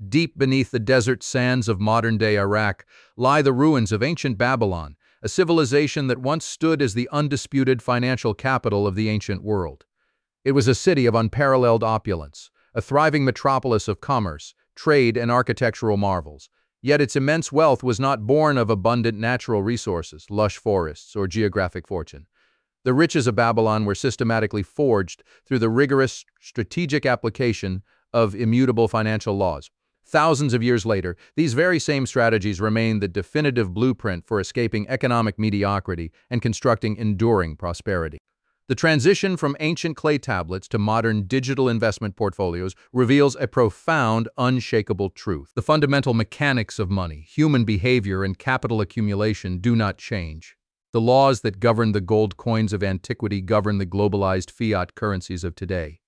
Deep beneath the desert sands of modern-day Iraq lie the ruins of ancient Babylon, a civilization that once stood as the undisputed financial capital of the ancient world. It was a city of unparalleled opulence, a thriving metropolis of commerce, trade, and architectural marvels. Yet its immense wealth was not born of abundant natural resources, lush forests, or geographic fortune. The riches of Babylon were systematically forged through the rigorous strategic application of immutable financial laws. Thousands of years later, these very same strategies remain the definitive blueprint for escaping economic mediocrity and constructing enduring prosperity. The transition from ancient clay tablets to modern digital investment portfolios reveals a profound, unshakable truth. The fundamental mechanics of money, human behavior, and capital accumulation do not change. The laws that govern the gold coins of antiquity govern the globalized fiat currencies of today.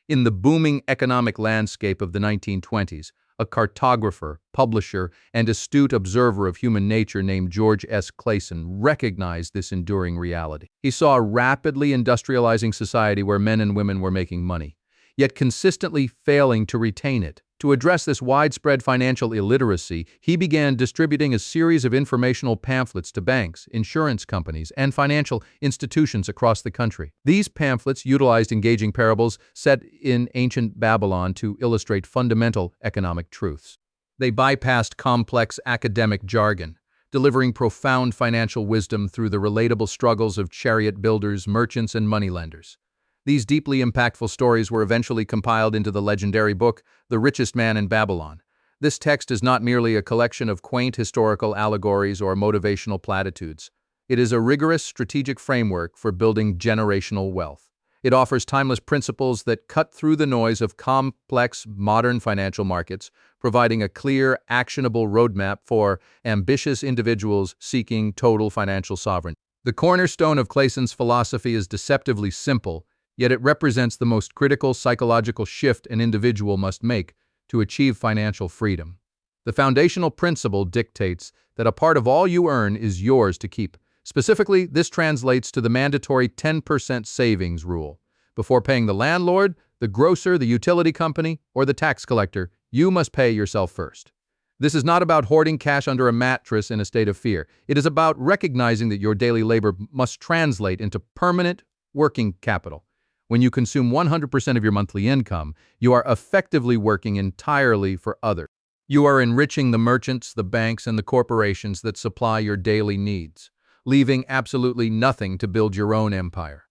In the booming economic landscape of the 1920s, a cartographer, publisher, and astute observer of human nature named George S. Clason recognized this enduring reality. He saw a rapidly industrializing society where men and women were making money, yet consistently failing to retain it. To address this widespread financial illiteracy, he began distributing a series of informational pamphlets to banks, insurance companies, and financial institutions across the country. These pamphlets utilized engaging parables set in ancient Babylon to illustrate fundamental economic truths. They bypassed complex academic jargon, delivering profound financial wisdom through the relatable struggles of chariot builders, merchants, and moneylenders. These deeply impactful stories were eventually compiled into the legendary book, The Richest Man in Babylon. This text is not merely a collection of quaint historical allegories or motivational platitudes. It is a rigorous strategic framework for building generational wealth. It offers timeless principles that cut through the noise of complex modern financial markets, providing a clear, actionable roadmap for ambitious individuals seeking total financial sovereignty. The cornerstone of Clason's philosophy is deceptively simple, yet it represents the most critical psychological shift an individual must make to achieve financial freedom. The foundational principle dictates that a part of all you earn is yours to keep. Specifically, this translates to the mandatory 10% savings rule. Before paying the landlord, the grocer, the utility company, or the tax collector, you must pay yourself first. This is not about hoarding cash under a mattress in a state of fear. It is about recognizing that your daily labor must translate into permanent working capital. When you consume 100% of your monthly income, you are effectively working entirely for others. You are enriching the merchants, the banks, and the corporations that supply your daily needs, leaving absolutely nothing to build your own empire.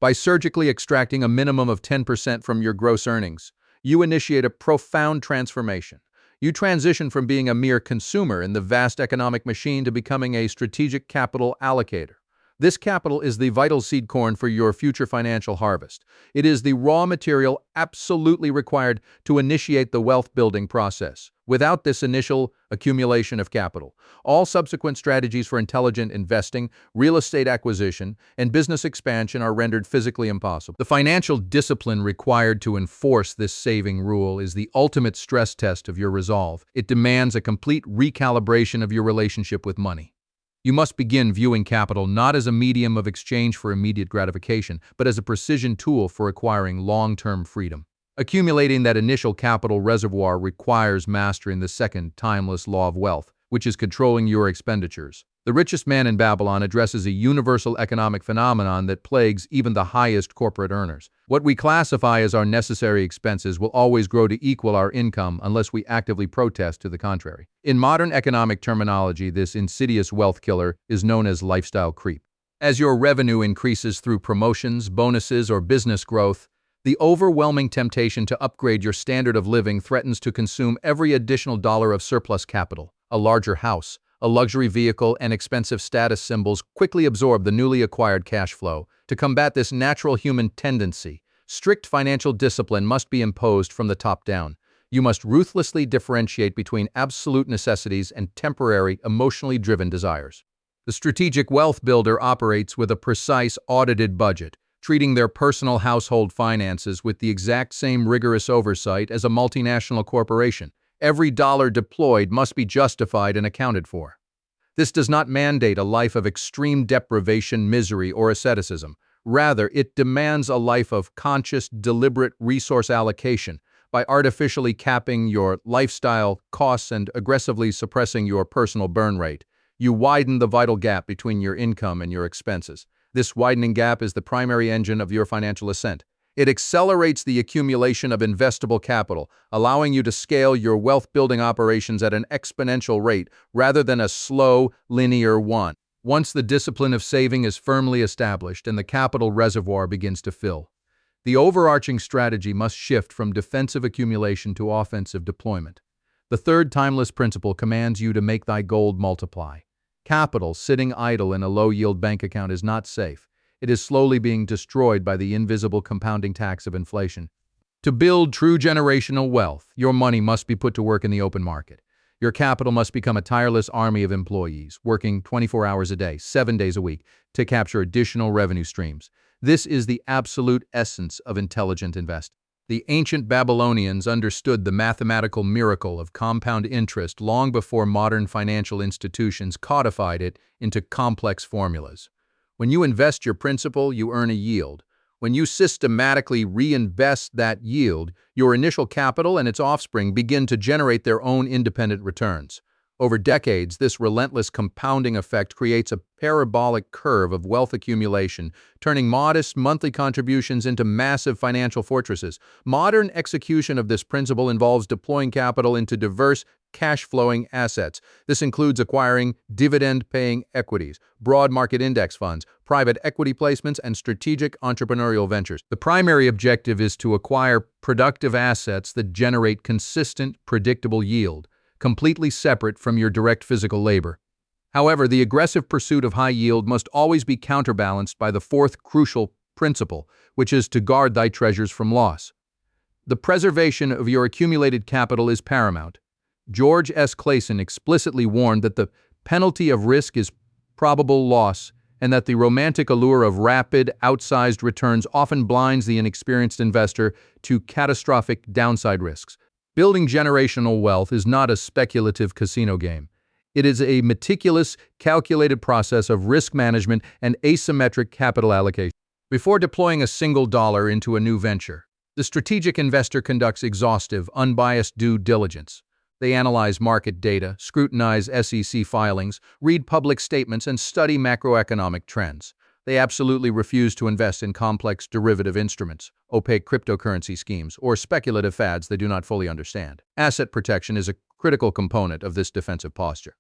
By surgically extracting a minimum of 10% from your gross earnings, you initiate a profound transformation. You transition from being a mere consumer in the vast economic machine to becoming a strategic capital allocator. This capital is the vital seed corn for your future financial harvest. It is the raw material absolutely required to initiate the wealth-building process. Without this initial accumulation of capital, all subsequent strategies for intelligent investing, real estate acquisition, and business expansion are rendered physically impossible. The financial discipline required to enforce this saving rule is the ultimate stress test of your resolve. It demands a complete recalibration of your relationship with money. You must begin viewing capital not as a medium of exchange for immediate gratification, but as a precision tool for acquiring long-term freedom. Accumulating that initial capital reservoir requires mastering the second timeless law of wealth, which is controlling your expenditures. The Richest Man in Babylon addresses a universal economic phenomenon that plagues even the highest corporate earners. What we classify as our necessary expenses will always grow to equal our income unless we actively protest to the contrary. In modern economic terminology, this insidious wealth killer is known as lifestyle creep. As your revenue increases through promotions, bonuses, or business growth, the overwhelming temptation to upgrade your standard of living threatens to consume every additional dollar of surplus capital. A larger house, a luxury vehicle, and expensive status symbols quickly absorb the newly acquired cash flow. To combat this natural human tendency, strict financial discipline must be imposed from the top down. You must ruthlessly differentiate between absolute necessities and temporary, emotionally driven desires. The strategic wealth builder operates with a precise, audited budget, treating their personal household finances with the exact same rigorous oversight as a multinational corporation. Every dollar deployed must be justified and accounted for. This does not mandate a life of extreme deprivation, misery, or asceticism. Rather, it demands a life of conscious, deliberate resource allocation, By artificially capping your lifestyle costs and aggressively suppressing your personal burn rate, you widen the vital gap between your income and your expenses. This widening gap is the primary engine of your financial ascent. It accelerates the accumulation of investable capital, allowing you to scale your wealth-building operations at an exponential rate rather than a slow, linear one. Once the discipline of saving is firmly established and the capital reservoir begins to fill, the overarching strategy must shift from defensive accumulation to offensive deployment. The third timeless principle commands you to make thy gold multiply. Capital sitting idle in a low-yield bank account is not safe. It is slowly being destroyed by the invisible compounding tax of inflation. To build true generational wealth, your money must be put to work in the open market. Your capital must become a tireless army of employees, working 24 hours a day, 7 days a week, to capture additional revenue streams. This is the absolute essence of intelligent investing. The ancient Babylonians understood the mathematical miracle of compound interest long before modern financial institutions codified it into complex formulas. When you invest your principal, you earn a yield. When you systematically reinvest that yield, your initial capital and its offspring begin to generate their own independent returns. Over decades, this relentless compounding effect creates a parabolic curve of wealth accumulation, turning modest monthly contributions into massive financial fortresses. Modern execution of this principle involves deploying capital into diverse, cash-flowing assets. This includes acquiring dividend-paying equities, broad market index funds, private equity placements, and strategic entrepreneurial ventures. The primary objective is to acquire productive assets that generate consistent, predictable yield, completely separate from your direct physical labor. However, the aggressive pursuit of high yield must always be counterbalanced by the fourth crucial principle, which is to guard thy treasures from loss. The preservation of your accumulated capital is paramount. George S. Clason explicitly warned that the penalty of risk is probable loss, and that the romantic allure of rapid, outsized returns often blinds the inexperienced investor to catastrophic downside risks. Building generational wealth is not a speculative casino game. It is a meticulous, calculated process of risk management and asymmetric capital allocation. Before deploying a single dollar into a new venture, the strategic investor conducts exhaustive, unbiased due diligence. They analyze market data, scrutinize SEC filings, read public statements, and study macroeconomic trends. They absolutely refuse to invest in complex derivative instruments, opaque cryptocurrency schemes, or speculative fads they do not fully understand. Asset protection is a critical component of this defensive posture.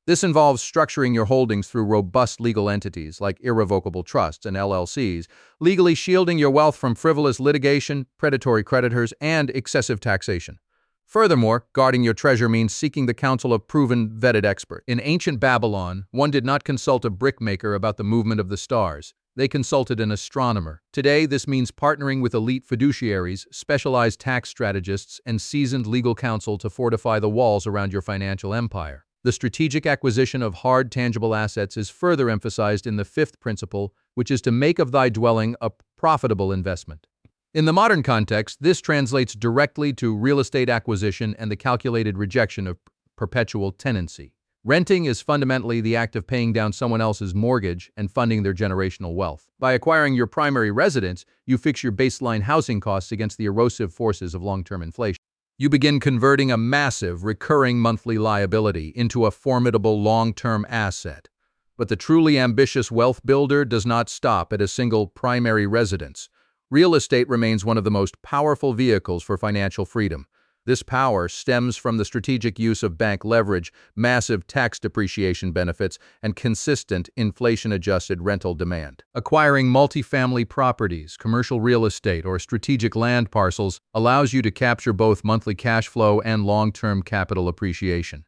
This involves structuring your holdings through robust legal entities like irrevocable trusts and LLCs, legally shielding your wealth from frivolous litigation, predatory creditors, and excessive taxation. Furthermore, guarding your treasure means seeking the counsel of proven, vetted experts. In ancient Babylon, one did not consult a brickmaker about the movement of the stars. They consulted an astronomer. Today, this means partnering with elite fiduciaries, specialized tax strategists, and seasoned legal counsel to fortify the walls around your financial empire. The strategic acquisition of hard, tangible assets is further emphasized in the fifth principle, which is to make of thy dwelling a profitable investment. In the modern context, this translates directly to real estate acquisition and the calculated rejection of perpetual tenancy. Renting is fundamentally the act of paying down someone else's mortgage and funding their generational wealth. By acquiring your primary residence, you fix your baseline housing costs against the erosive forces of long-term inflation. You begin converting a massive, recurring monthly liability into a formidable long-term asset. But the truly ambitious wealth builder does not stop at a single primary residence. Real estate remains one of the most powerful vehicles for financial freedom. This power stems from the strategic use of bank leverage, massive tax depreciation benefits, and consistent inflation-adjusted rental demand. Acquiring multifamily properties, commercial real estate, or strategic land parcels allows you to capture both monthly cash flow and long-term capital appreciation.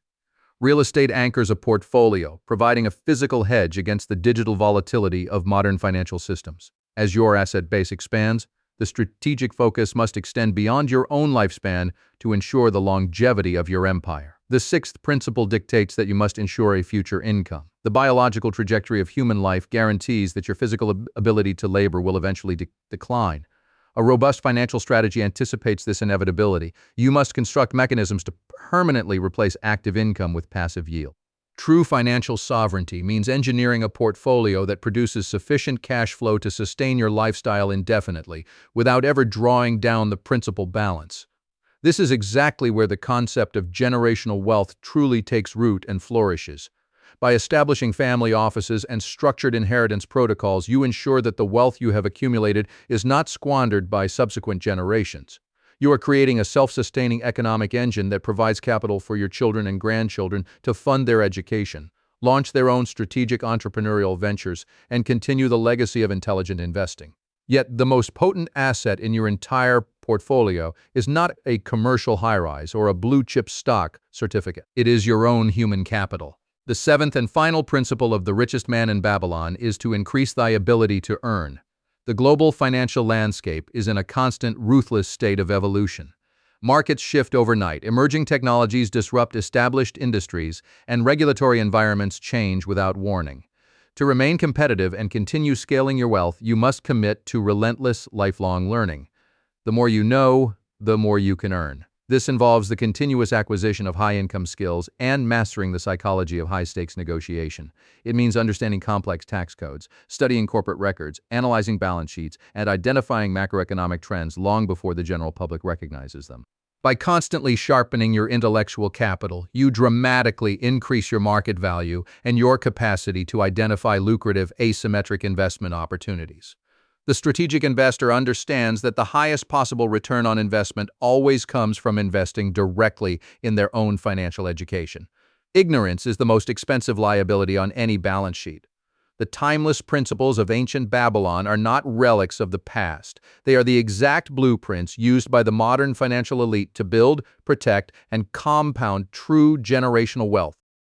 Real estate anchors a portfolio, providing a physical hedge against the digital volatility of modern financial systems. As your asset base expands, the strategic focus must extend beyond your own lifespan to ensure the longevity of your empire. The sixth principle dictates that you must ensure a future income. The biological trajectory of human life guarantees that your physical ability to labor will eventually decline. A robust financial strategy anticipates this inevitability. You must construct mechanisms to permanently replace active income with passive yield. True financial sovereignty means engineering a portfolio that produces sufficient cash flow to sustain your lifestyle indefinitely without ever drawing down the principal balance. This is exactly where the concept of generational wealth truly takes root and flourishes. By establishing family offices and structured inheritance protocols, you ensure that the wealth you have accumulated is not squandered by subsequent generations. You are creating a self-sustaining economic engine that provides capital for your children and grandchildren to fund their education, launch their own strategic entrepreneurial ventures, and continue the legacy of intelligent investing. Yet, the most potent asset in your entire portfolio is not a commercial high-rise or a blue-chip stock certificate. It is your own human capital. The seventh and final principle of the richest man in Babylon is to increase thy ability to earn. The global financial landscape is in a constant, ruthless state of evolution. Markets shift overnight, emerging technologies disrupt established industries, and regulatory environments change without warning. To remain competitive and continue scaling your wealth, you must commit to relentless, lifelong learning. The more you know, the more you can earn. This involves the continuous acquisition of high-income skills and mastering the psychology of high-stakes negotiation. It means understanding complex tax codes, studying corporate records, analyzing balance sheets, and identifying macroeconomic trends long before the general public recognizes them. By constantly sharpening your intellectual capital, you dramatically increase your market value and your capacity to identify lucrative asymmetric investment opportunities. The strategic investor understands that the highest possible return on investment always comes from investing directly in their own financial education. Ignorance is the most expensive liability on any balance sheet. The timeless principles of ancient Babylon are not relics of the past. They are the exact blueprints used by the modern financial elite to build, protect, and compound true generational wealth.